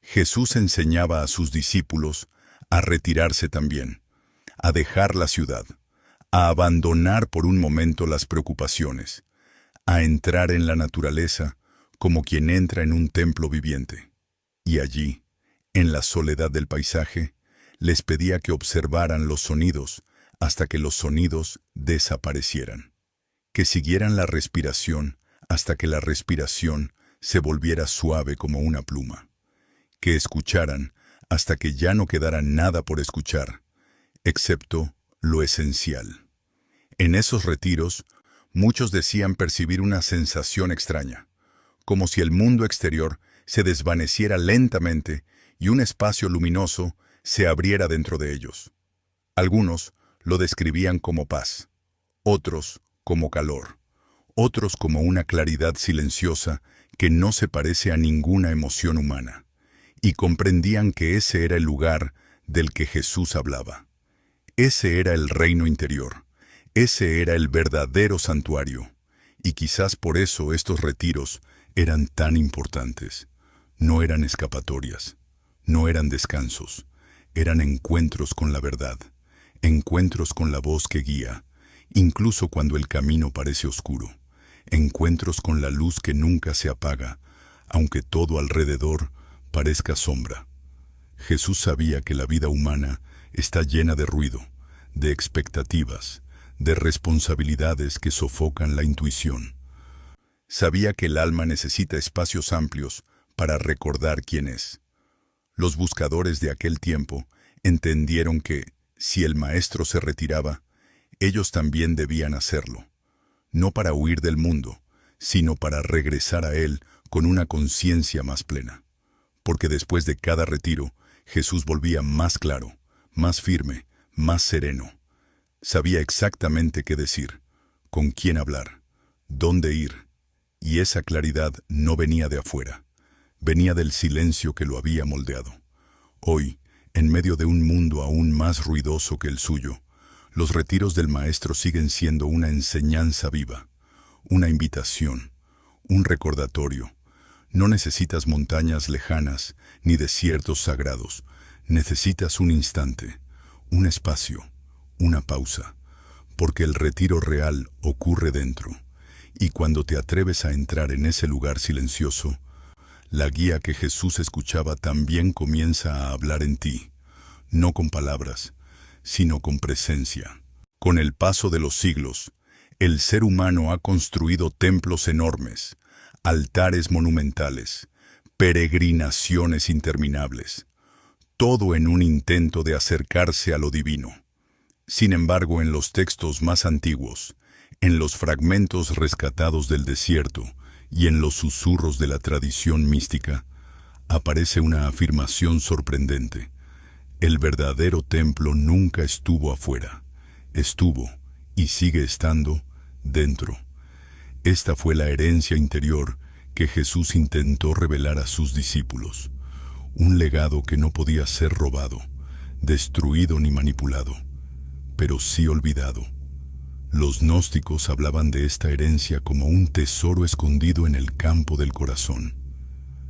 Jesús enseñaba a sus discípulos a retirarse también, a dejar la ciudad, a abandonar por un momento las preocupaciones, a entrar en la naturaleza como quien entra en un templo viviente. Y allí, en la soledad del paisaje, les pedía que observaran los sonidos hasta que los sonidos desaparecieran, que siguieran la respiración hasta que la respiración se volviera suave como una pluma, que escucharan hasta que ya no quedara nada por escuchar, excepto lo esencial. En esos retiros, muchos decían percibir una sensación extraña, como si el mundo exterior se desvaneciera lentamente y un espacio luminoso se abriera dentro de ellos. Algunos lo describían como paz, otros como calor, otros como una claridad silenciosa que no se parece a ninguna emoción humana, y comprendían que ese era el lugar del que Jesús hablaba. Ese era el reino interior, ese era el verdadero santuario, y quizás por eso estos retiros eran tan importantes. No eran escapatorias, no eran descansos, eran encuentros con la verdad, encuentros con la voz que guía, incluso cuando el camino parece oscuro, encuentros con la luz que nunca se apaga, aunque todo alrededor parezca sombra. Jesús sabía que la vida humana está llena de ruido, de expectativas, de responsabilidades que sofocan la intuición. Sabía que el alma necesita espacios amplios para recordar quién es. Los buscadores de aquel tiempo entendieron que, si el maestro se retiraba, ellos también debían hacerlo, no para huir del mundo, sino para regresar a él con una conciencia más plena. Porque después de cada retiro, Jesús volvía más claro, más firme, más sereno. Sabía exactamente qué decir, con quién hablar, dónde ir, y esa claridad no venía de afuera, venía del silencio que lo había moldeado. Hoy, en medio de un mundo aún más ruidoso que el suyo, los retiros del Maestro siguen siendo una enseñanza viva, una invitación, un recordatorio. No necesitas montañas lejanas ni desiertos sagrados, necesitas un instante, un espacio, una pausa, porque el retiro real ocurre dentro, y cuando te atreves a entrar en ese lugar silencioso, la guía que Jesús escuchaba también comienza a hablar en ti, no con palabras, sino con presencia. Con el paso de los siglos, el ser humano ha construido templos enormes, altares monumentales, peregrinaciones interminables, todo en un intento de acercarse a lo divino. Sin embargo, en los textos más antiguos, en los fragmentos rescatados del desierto y en los susurros de la tradición mística, aparece una afirmación sorprendente. El verdadero templo nunca estuvo afuera, estuvo, y sigue estando, dentro. Esta fue la herencia interior que Jesús intentó revelar a sus discípulos, un legado que no podía ser robado, destruido ni manipulado, pero sí olvidado. Los gnósticos hablaban de esta herencia como un tesoro escondido en el campo del corazón,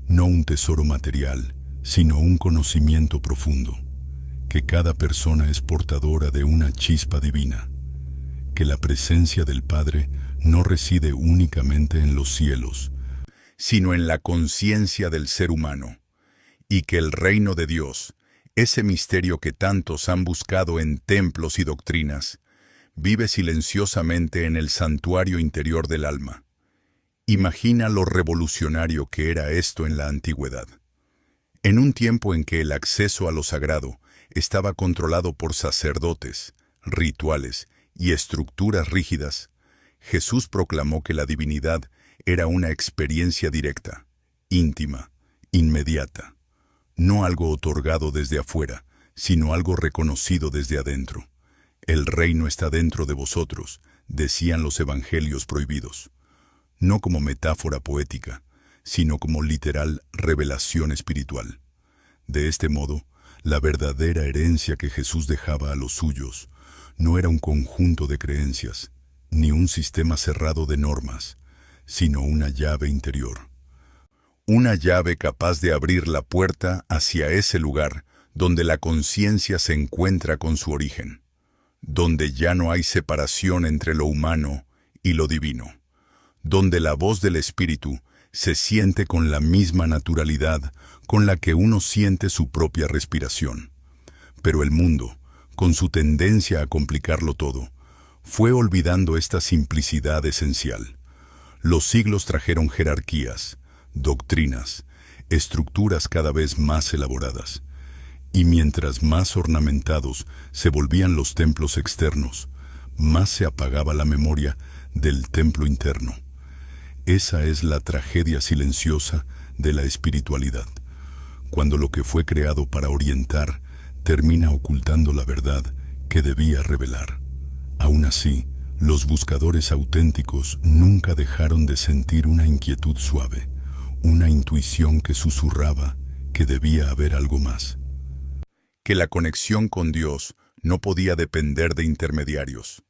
no un tesoro material, sino un conocimiento profundo, que cada persona es portadora de una chispa divina, que la presencia del Padre no reside únicamente en los cielos, sino en la conciencia del ser humano, y que el reino de Dios, ese misterio que tantos han buscado en templos y doctrinas, vive silenciosamente en el santuario interior del alma. Imagina lo revolucionario que era esto en la antigüedad. En un tiempo en que el acceso a lo sagrado estaba controlado por sacerdotes, rituales y estructuras rígidas, Jesús proclamó que la divinidad era una experiencia directa, íntima, inmediata, no algo otorgado desde afuera, sino algo reconocido desde adentro. El reino está dentro de vosotros, decían los evangelios prohibidos, no como metáfora poética, sino como literal revelación espiritual. De este modo, la verdadera herencia que Jesús dejaba a los suyos no era un conjunto de creencias, ni un sistema cerrado de normas, sino una llave interior. Una llave capaz de abrir la puerta hacia ese lugar donde la conciencia se encuentra con su origen, donde ya no hay separación entre lo humano y lo divino, donde la voz del Espíritu se siente con la misma naturalidad con la que uno siente su propia respiración. Pero el mundo, con su tendencia a complicarlo todo, fue olvidando esta simplicidad esencial. Los siglos trajeron jerarquías, doctrinas, estructuras cada vez más elaboradas, y mientras más ornamentados se volvían los templos externos, más se apagaba la memoria del templo interno. Esa es la tragedia silenciosa de la espiritualidad, cuando lo que fue creado para orientar termina ocultando la verdad que debía revelar. Aún así, los buscadores auténticos nunca dejaron de sentir una inquietud suave, una intuición que susurraba que debía haber algo más. Que la conexión con Dios no podía depender de intermediarios,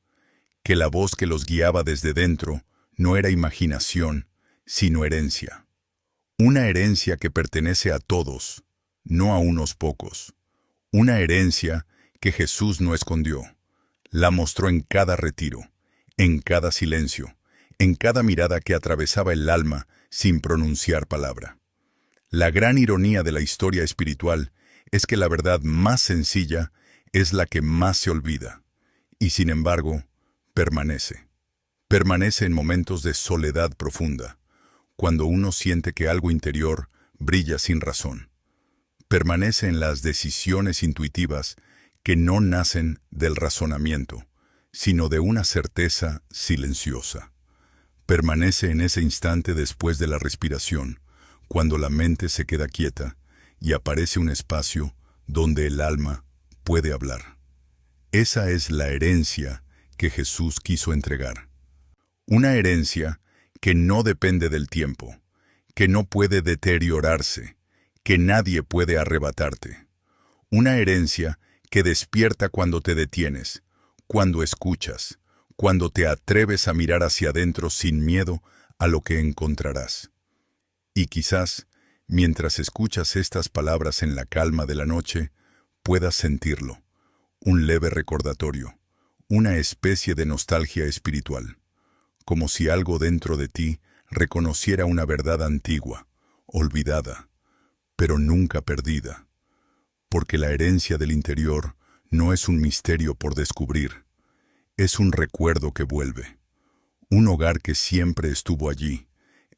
que la voz que los guiaba desde dentro no era imaginación, sino herencia. Una herencia que pertenece a todos, no a unos pocos. Una herencia que Jesús no escondió. La mostró en cada retiro, en cada silencio, en cada mirada que atravesaba el alma sin pronunciar palabra. La gran ironía de la historia espiritual es que la verdad más sencilla es la que más se olvida, y sin embargo, permanece. Permanece en momentos de soledad profunda, cuando uno siente que algo interior brilla sin razón. Permanece en las decisiones intuitivas que no nacen del razonamiento, sino de una certeza silenciosa. Permanece en ese instante después de la respiración, cuando la mente se queda quieta y aparece un espacio donde el alma puede hablar. Esa es la herencia que Jesús quiso entregar. Una herencia que no depende del tiempo, que no puede deteriorarse, que nadie puede arrebatarte. Una herencia que despierta cuando te detienes, cuando escuchas, cuando te atreves a mirar hacia adentro sin miedo a lo que encontrarás. Y quizás, mientras escuchas estas palabras en la calma de la noche, puedas sentirlo, un leve recordatorio, una especie de nostalgia espiritual, como si algo dentro de ti reconociera una verdad antigua, olvidada, pero nunca perdida, porque la herencia del interior no es un misterio por descubrir, es un recuerdo que vuelve, un hogar que siempre estuvo allí,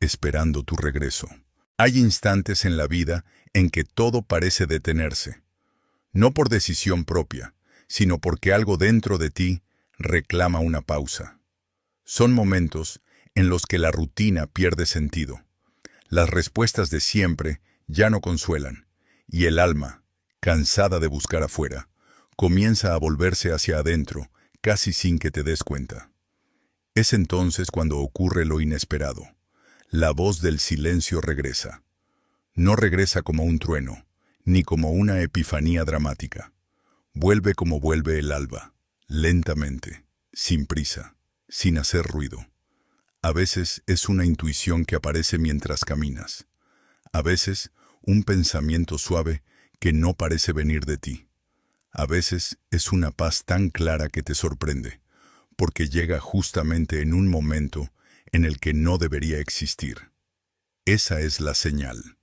esperando tu regreso. Hay instantes en la vida en que todo parece detenerse, no por decisión propia, sino porque algo dentro de ti reclama una pausa. Son momentos en los que la rutina pierde sentido. Las respuestas de siempre ya no consuelan, y el alma, cansada de buscar afuera, comienza a volverse hacia adentro, casi sin que te des cuenta. Es entonces cuando ocurre lo inesperado. La voz del silencio regresa. No regresa como un trueno, ni como una epifanía dramática. Vuelve como vuelve el alba, lentamente, sin prisa, sin hacer ruido. A veces es una intuición que aparece mientras caminas. A veces un pensamiento suave que no parece venir de ti. A veces es una paz tan clara que te sorprende, porque llega justamente en un momento en el que no debería existir. Esa es la señal.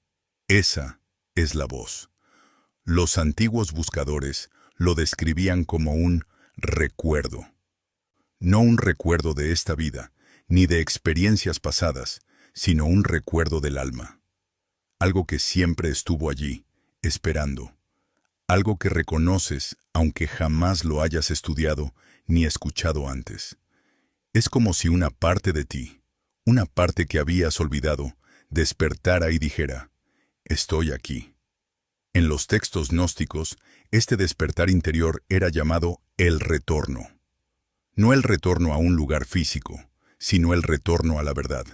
Esa es la voz. Los antiguos buscadores lo describían como un recuerdo. No un recuerdo de esta vida, ni de experiencias pasadas, sino un recuerdo del alma. Algo que siempre estuvo allí, esperando. Algo que reconoces aunque jamás lo hayas estudiado ni escuchado antes. Es como si una parte de ti, una parte que habías olvidado, despertara y dijera, estoy aquí. En los textos gnósticos, este despertar interior era llamado el retorno. No el retorno a un lugar físico, sino el retorno a la verdad.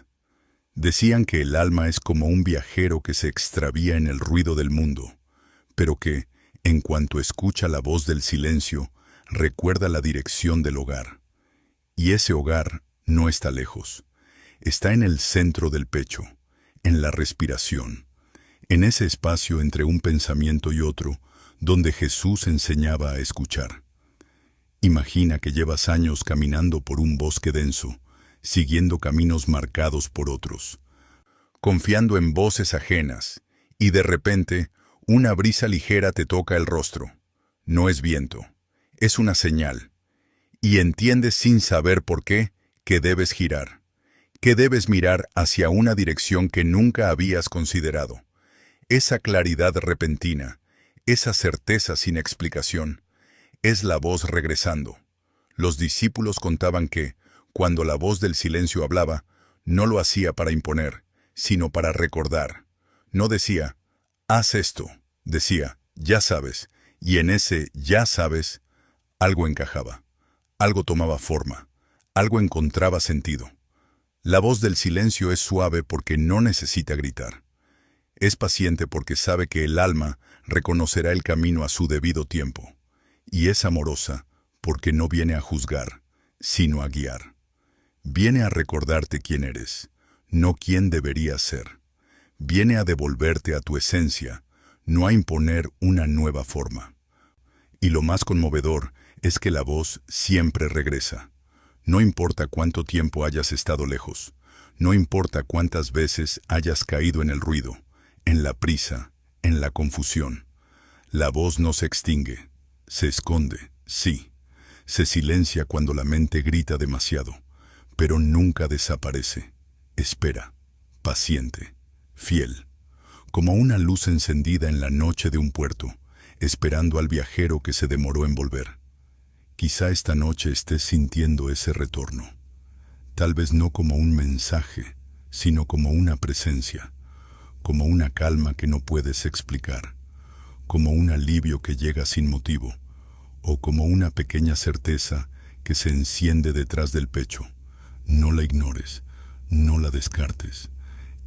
Decían que el alma es como un viajero que se extravía en el ruido del mundo, pero que, en cuanto escucha la voz del silencio, recuerda la dirección del hogar. Y ese hogar no está lejos, está en el centro del pecho, en la respiración, en ese espacio entre un pensamiento y otro, donde Jesús enseñaba a escuchar. Imagina que llevas años caminando por un bosque denso, siguiendo caminos marcados por otros, confiando en voces ajenas, y de repente, una brisa ligera te toca el rostro. No es viento, es una señal. Y entiendes sin saber por qué que debes girar, que debes mirar hacia una dirección que nunca habías considerado. Esa claridad repentina, esa certeza sin explicación, es la voz regresando. Los discípulos contaban que, cuando la voz del silencio hablaba, no lo hacía para imponer, sino para recordar. No decía, haz esto, decía, ya sabes, y en ese ya sabes, algo encajaba, algo tomaba forma, algo encontraba sentido. La voz del silencio es suave porque no necesita gritar. Es paciente porque sabe que el alma reconocerá el camino a su debido tiempo. Y es amorosa porque no viene a juzgar, sino a guiar. Viene a recordarte quién eres, no quién deberías ser. Viene a devolverte a tu esencia, no a imponer una nueva forma. Y lo más conmovedor es que la voz siempre regresa. No importa cuánto tiempo hayas estado lejos, no importa cuántas veces hayas caído en el ruido, en la prisa, en la confusión. La voz no se extingue, se esconde, sí. Se silencia cuando la mente grita demasiado, pero nunca desaparece. Espera, paciente, fiel, como una luz encendida en la noche de un puerto, esperando al viajero que se demoró en volver. Quizá esta noche estés sintiendo ese retorno, tal vez no como un mensaje, sino como una presencia, como una calma que no puedes explicar, como un alivio que llega sin motivo, o como una pequeña certeza que se enciende detrás del pecho. No la ignores, no la descartes.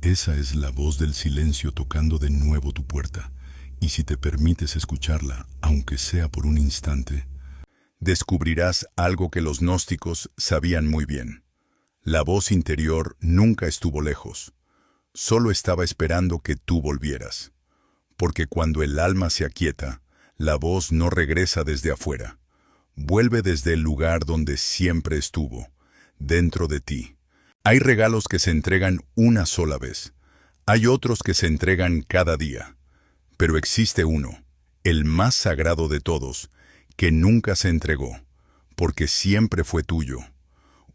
Esa es la voz del silencio tocando de nuevo tu puerta, y si te permites escucharla, aunque sea por un instante, descubrirás algo que los gnósticos sabían muy bien. La voz interior nunca estuvo lejos, solo estaba esperando que tú volvieras. Porque cuando el alma se aquieta, la voz no regresa desde afuera, vuelve desde el lugar donde siempre estuvo, dentro de ti. Hay regalos que se entregan una sola vez, hay otros que se entregan cada día, pero existe uno, el más sagrado de todos, que nunca se entregó, porque siempre fue tuyo.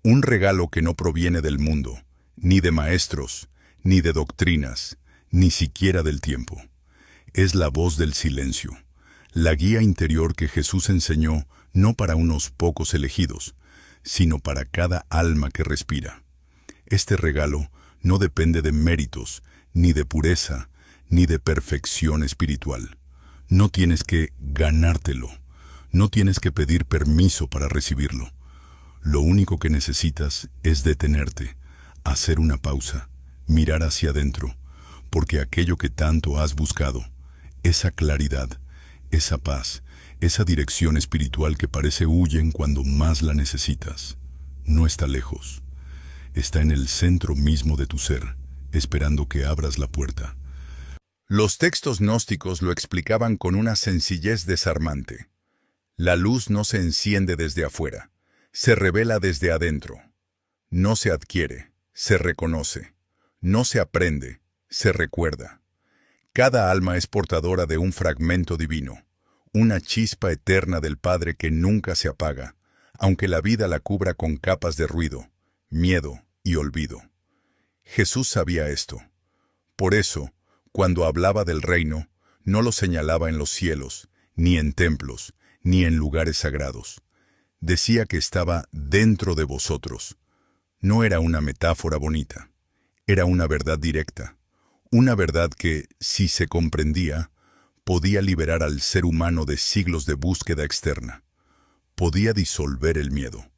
Un regalo que no proviene del mundo, ni de maestros, ni de doctrinas, ni siquiera del tiempo. Es la voz del silencio, la guía interior que Jesús enseñó no para unos pocos elegidos, sino para cada alma que respira. Este regalo no depende de méritos, ni de pureza, ni de perfección espiritual. No tienes que ganártelo, no tienes que pedir permiso para recibirlo. Lo único que necesitas es detenerte, hacer una pausa, mirar hacia adentro, porque aquello que tanto has buscado, esa claridad, esa paz, esa dirección espiritual que parece huyen cuando más la necesitas, no está lejos. Está en el centro mismo de tu ser, esperando que abras la puerta. Los textos gnósticos lo explicaban con una sencillez desarmante. La luz no se enciende desde afuera, se revela desde adentro. No se adquiere, se reconoce. No se aprende, se recuerda. Cada alma es portadora de un fragmento divino, una chispa eterna del Padre que nunca se apaga, aunque la vida la cubra con capas de ruido, miedo y olvido. Jesús sabía esto. Por eso, cuando hablaba del reino, no lo señalaba en los cielos, ni en templos, ni en lugares sagrados. Decía que estaba dentro de vosotros. No era una metáfora bonita, era una verdad directa, una verdad que, si se comprendía, podía liberar al ser humano de siglos de búsqueda externa. Podía disolver el miedo,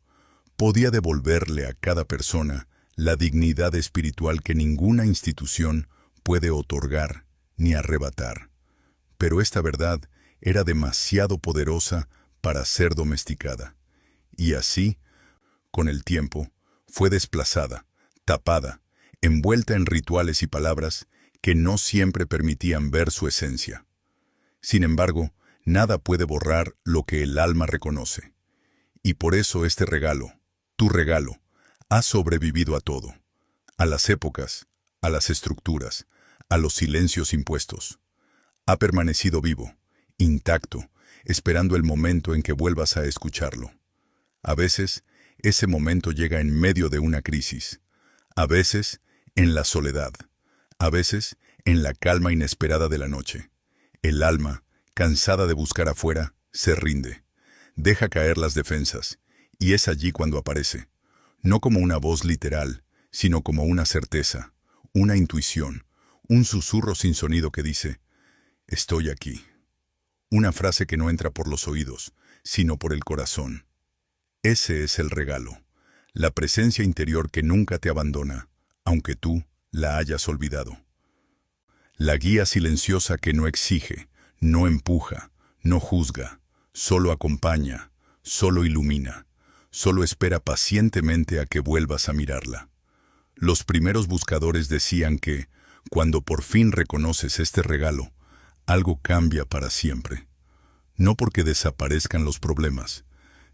podía devolverle a cada persona la dignidad espiritual que ninguna institución puede otorgar ni arrebatar. Pero esta verdad era demasiado poderosa para ser domesticada. Y así, con el tiempo, fue desplazada, tapada, envuelta en rituales y palabras que no siempre permitían ver su esencia. Sin embargo, nada puede borrar lo que el alma reconoce. Y por eso este regalo, tu regalo, ha sobrevivido a todo, a las épocas, a las estructuras, a los silencios impuestos. Ha permanecido vivo, intacto, esperando el momento en que vuelvas a escucharlo. A veces, ese momento llega en medio de una crisis. A veces, en la soledad. A veces, en la calma inesperada de la noche. El alma, cansada de buscar afuera, se rinde. Deja caer las defensas, y es allí cuando aparece. No como una voz literal, sino como una certeza, una intuición, un susurro sin sonido que dice, «Estoy aquí». Una frase que no entra por los oídos, sino por el corazón. Ese es el regalo, la presencia interior que nunca te abandona, aunque tú la hayas olvidado. La guía silenciosa que no exige, no empuja, no juzga, solo acompaña, solo ilumina, solo espera pacientemente a que vuelvas a mirarla. Los primeros buscadores decían que, cuando por fin reconoces este regalo, algo cambia para siempre. No porque desaparezcan los problemas,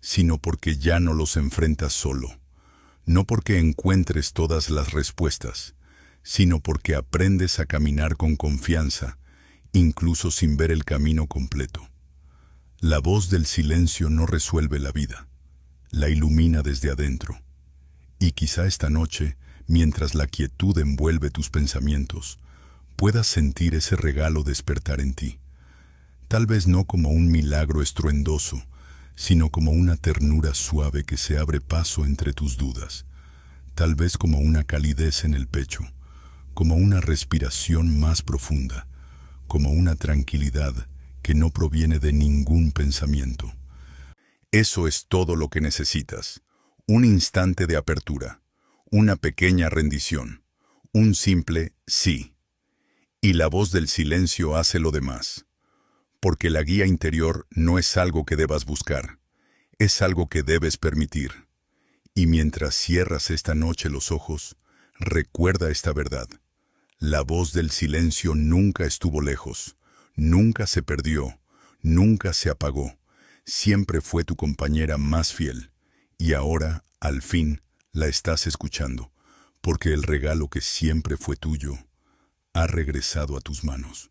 sino porque ya no los enfrentas solo. No porque encuentres todas las respuestas, sino porque aprendes a caminar con confianza, incluso sin ver el camino completo. La voz del silencio no resuelve la vida, la ilumina desde adentro. Y quizá esta noche, mientras la quietud envuelve tus pensamientos, puedas sentir ese regalo despertar en ti. Tal vez no como un milagro estruendoso, sino como una ternura suave que se abre paso entre tus dudas. Tal vez como una calidez en el pecho, como una respiración más profunda, como una tranquilidad que no proviene de ningún pensamiento. Eso es todo lo que necesitas. Un instante de apertura, una pequeña rendición, un simple sí. Y la voz del silencio hace lo demás. Porque la guía interior no es algo que debas buscar, es algo que debes permitir. Y mientras cierras esta noche los ojos, recuerda esta verdad. La voz del silencio nunca estuvo lejos, nunca se perdió, nunca se apagó. Siempre fue tu compañera más fiel. Y ahora, al fin, la estás escuchando, porque el regalo que siempre fue tuyo ha regresado a tus manos.